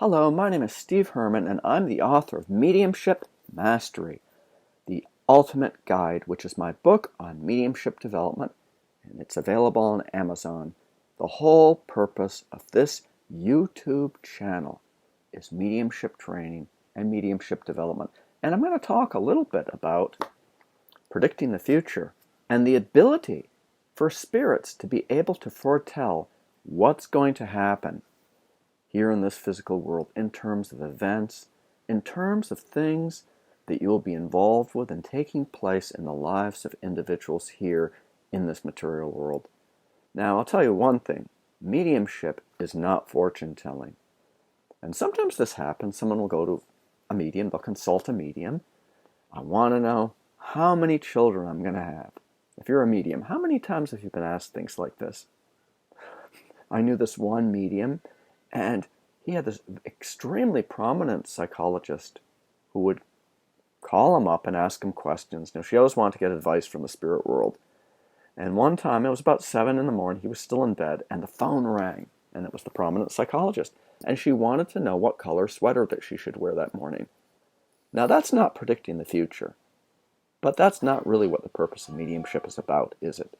Hello, my name is Steve Hermann, and I'm the author of Mediumship Mastery, the ultimate guide, which is my book on mediumship development, and it's available on Amazon. The whole purpose of this YouTube channel is mediumship training and mediumship development. And I'm going to talk a little bit about predicting the future and the ability for spirits to be able to foretell what's going to happen here in this physical world in terms of events, in terms of things that you'll be involved with and taking place in the lives of individuals here in this material world. Now, I'll tell you one thing. Mediumship is not fortune telling. And sometimes this happens. Someone will go to a medium, they'll consult a medium. I want to know how many children I'm going to have. If you're a medium, how many times have you been asked things like this? I knew this one medium, and he had this extremely prominent psychologist who would call him up and ask him questions. Now, she always wanted to get advice from the spirit world. And one time, it was about 7 in the morning, he was still in bed, and the phone rang, and it was the prominent psychologist. And she wanted to know what color sweater that she should wear that morning. Now, that's not predicting the future, but that's not really what the purpose of mediumship is about, is it?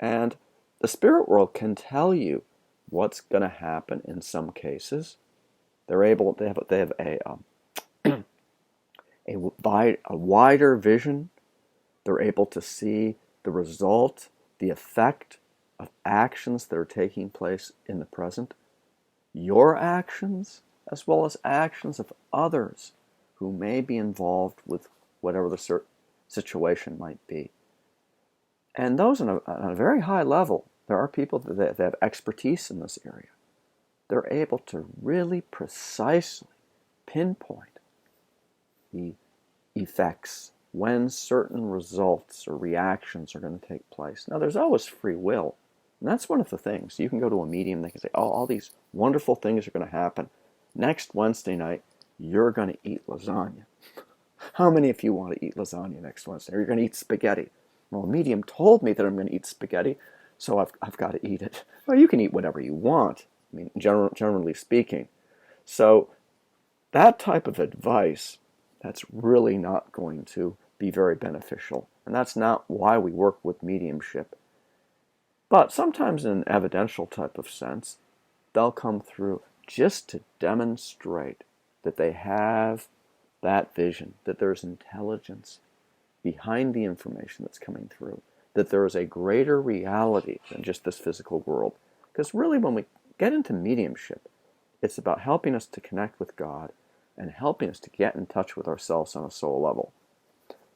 And the spirit world can tell you what's going to happen in some cases. They have a wider vision. They're able to see the result, the effect of actions that are taking place in the present. Your actions, as well as actions of others who may be involved with whatever the situation might be. And those on a very high level, there are people that have expertise in this area. They're able to really precisely pinpoint the effects when certain results or reactions are going to take place. Now, there's always free will, and that's one of the things. You can go to a medium, they can say, oh, all these wonderful things are going to happen. Next Wednesday night, you're going to eat lasagna. How many of you want to eat lasagna next Wednesday? Or you're going to eat spaghetti? Well, a medium told me that I'm going to eat spaghetti, so I've got to eat it. Well, you can eat whatever you want, I mean, generally speaking. So that type of advice, that's really not going to be very beneficial. And that's not why we work with mediumship. But sometimes in an evidential type of sense, they'll come through just to demonstrate that they have that vision, that there's intelligence behind the information that's coming through, that there is a greater reality than just this physical world. Because really, when we get into mediumship, it's about helping us to connect with God and helping us to get in touch with ourselves on a soul level.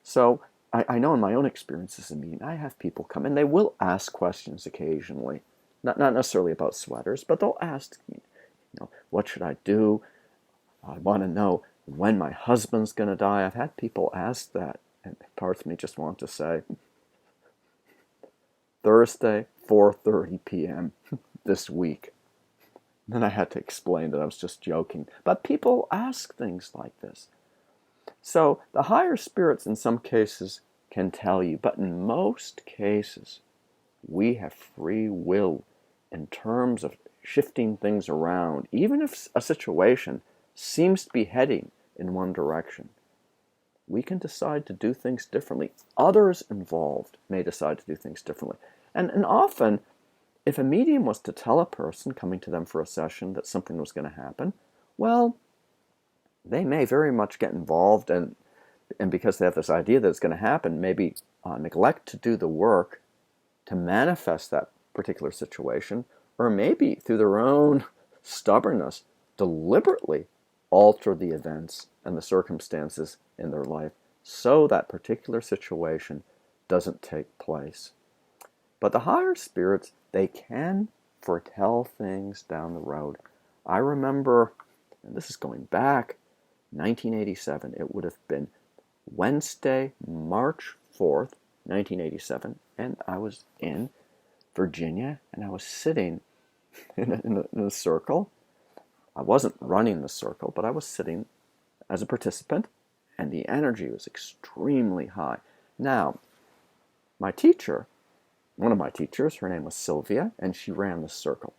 So I know in my own experiences in medium, I have people come and they will ask questions occasionally, not necessarily about sweaters, but they'll ask me, what should I do? I want to know when my husband's going to die. I've had people ask that, and parts of me just want to say, Thursday, 4:30 p.m. this week. Then I had to explain that I was just joking. But people ask things like this. So the higher spirits in some cases can tell you, but in most cases, we have free will in terms of shifting things around, even if a situation seems to be heading in one direction. We can decide to do things differently. Others involved may decide to do things differently. And often, if a medium was to tell a person coming to them for a session that something was going to happen, well, they may very much get involved and because they have this idea that it's going to happen, maybe neglect to do the work to manifest that particular situation, or maybe through their own stubbornness, deliberately alter the events and the circumstances in their life so that particular situation doesn't take place. But the higher spirits, they can foretell things down the road. I remember, and this is going back, 1987, it would have been Wednesday, March 4th, 1987, and I was in Virginia, and I was sitting in a circle. I wasn't running the circle, but I was sitting as a participant, and the energy was extremely high. Now, my teacher, one of my teachers, her name was Sylvia, and she ran the circle.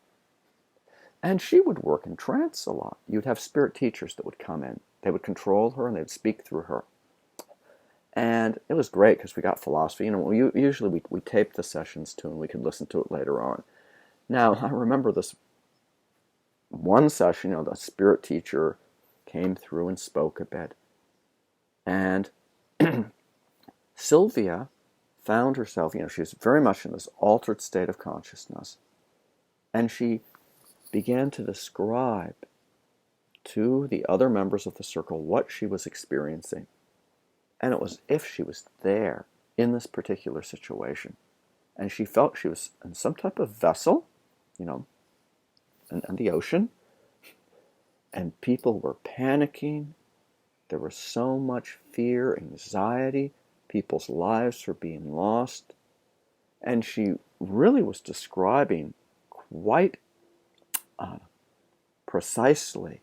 And she would work in trance a lot. You'd have spirit teachers that would come in. They would control her and they'd speak through her. And it was great because we got philosophy. Usually we taped the sessions too and we could listen to it later on. Now, I remember this one session, the spirit teacher came through and spoke a bit. And Sylvia found herself, she was very much in this altered state of consciousness. And she began to describe to the other members of the circle what she was experiencing. And it was as if she was there in this particular situation. And she felt she was in some type of vessel, in the ocean. And people were panicking. There was so much fear, anxiety. People's lives were being lost. And she really was describing quite precisely,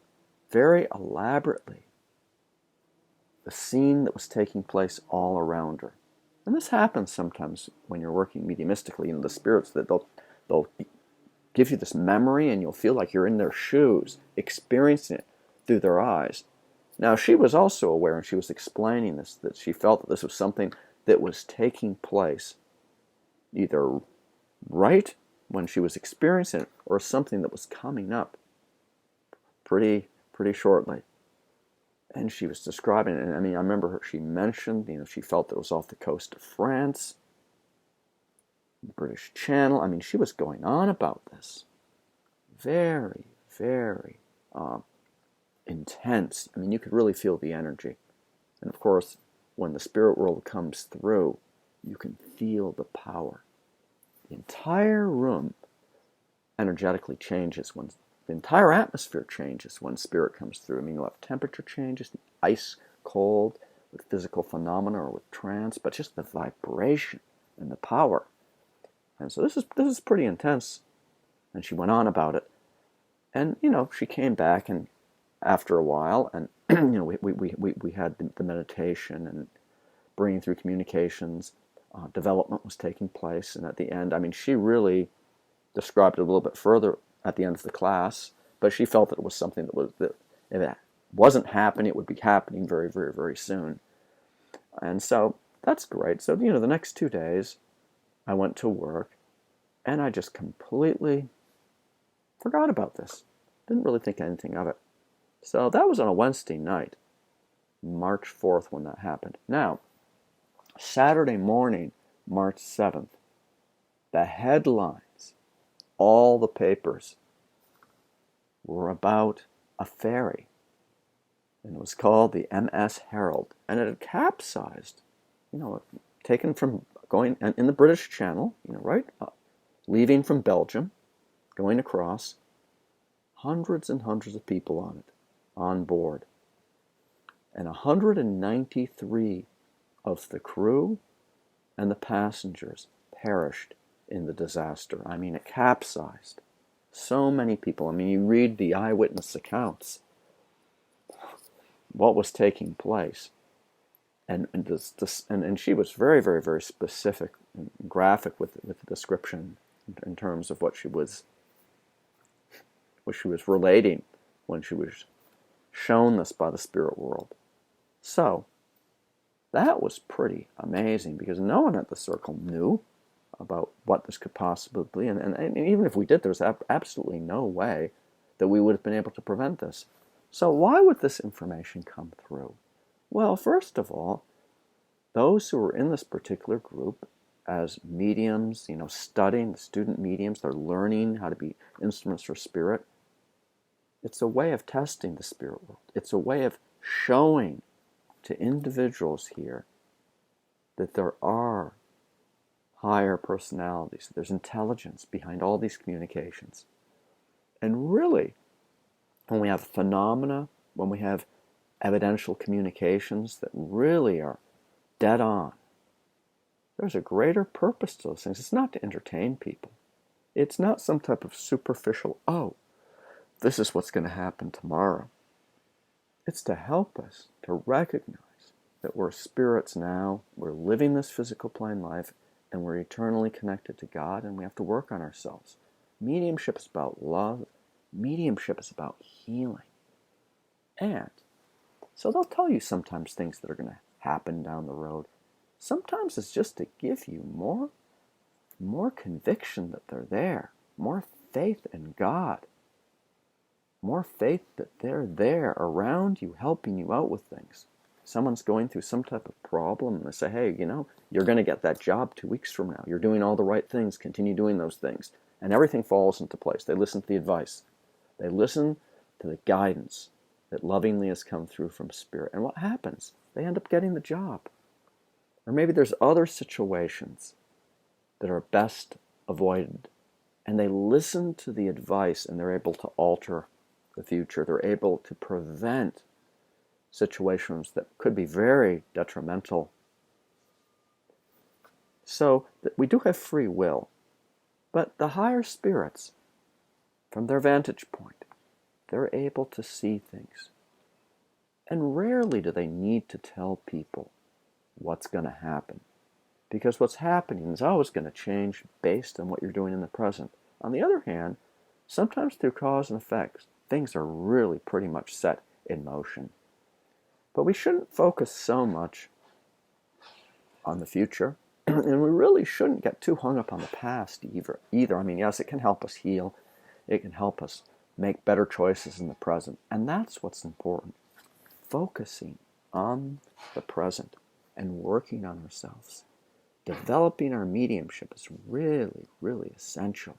very elaborately, the scene that was taking place all around her. And this happens sometimes when you're working mediumistically. The spirits, that they'll give you this memory and you'll feel like you're in their shoes, experiencing it through their eyes. Now, she was also aware, and she was explaining this, that she felt that this was something that was taking place either right when she was experiencing it or something that was coming up pretty shortly. And she was describing it, and I remember she mentioned, she felt that it was off the coast of France, the British Channel. She was going on about this. Very, very intense. You could really feel the energy. And of course, when the spirit world comes through, you can feel the power. The entire room energetically changes when the entire atmosphere changes when spirit comes through. You'll have temperature changes, ice cold, with physical phenomena or with trance, but just the vibration and the power. And so this is pretty intense. And she went on about it. And, she came back and after a while, and, we had the meditation and bringing through communications. Development was taking place. And at the end, she really described it a little bit further at the end of the class, but she felt that it was something that if it wasn't happening, it would be happening very, very, very soon. And so that's great. So, the next 2 days, I went to work, and I just completely forgot about this. Didn't really think anything of it. So that was on a Wednesday night, March 4th, when that happened. Now, Saturday morning, March 7th, the headlines, all the papers, were about a ferry. And it was called the MS Herald. And it had capsized, taken from going in the British Channel, right? Leaving from Belgium, going across, hundreds and hundreds of people on it, on board. And 193 of the crew and the passengers perished in the disaster. It capsized. So many people. You read the eyewitness accounts, what was taking place. And she was very, very, very specific and graphic with the description in terms of what she was relating when she was shown this by the spirit world. So that was pretty amazing because no one at the circle knew about what this could possibly be. And even if we did, there was absolutely no way that we would have been able to prevent this. So why would this information come through? Well, first of all, those who were in this particular group as mediums, studying, the student mediums, they're learning how to be instruments for spirit. It's a way of testing the spirit world. It's a way of showing to individuals here that there are higher personalities. There's intelligence behind all these communications. And really, when we have phenomena, when we have evidential communications that really are dead on, there's a greater purpose to those things. It's not to entertain people. It's not some type of superficial, this is what's going to happen tomorrow. It's to help us to recognize that we're spirits now, we're living this physical plane life, and we're eternally connected to God, and we have to work on ourselves. Mediumship is about love, Mediumship is about healing. And so they'll tell you sometimes things that are going to happen down the road. Sometimes it's just to give you more conviction that they're there, more faith in God, more faith that they're there around you, helping you out with things. Someone's going through some type of problem, and they say, hey, you're going to get that job 2 weeks from now. You're doing all the right things. Continue doing those things. And everything falls into place. They listen to the advice. They listen to the guidance that lovingly has come through from Spirit. And what happens? They end up getting the job. Or maybe there's other situations that are best avoided. And they listen to the advice, and they're able to alter the future. They're able to prevent situations that could be very detrimental. So we do have free will, but the higher spirits, from their vantage point, they're able to see things. And rarely do they need to tell people what's going to happen, because what's happening is always going to change based on what you're doing in the present. On the other hand, sometimes through cause and effect, things are really pretty much set in motion. But we shouldn't focus so much on the future, and we really shouldn't get too hung up on the past either. I mean, yes, it can help us heal. It can help us make better choices in the present, and that's what's important. Focusing on the present and working on ourselves. Developing our mediumship is really, really essential,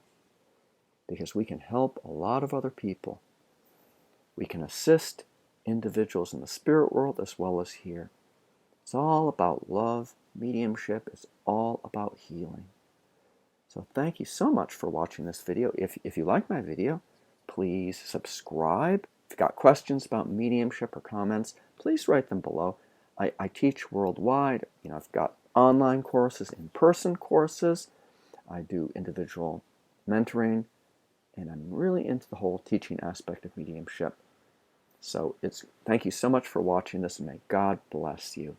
because we can help a lot of other people. We can assist individuals in the spirit world as well as here. It's all about love. Mediumship is all about healing. So thank you so much for watching this video. If you like my video, please subscribe. If you've got questions about mediumship or comments, please write them below. I teach worldwide. I've got online courses, in-person courses. I do individual mentoring, and I'm really into the whole teaching aspect of mediumship. So thank you so much for watching this, and may God bless you.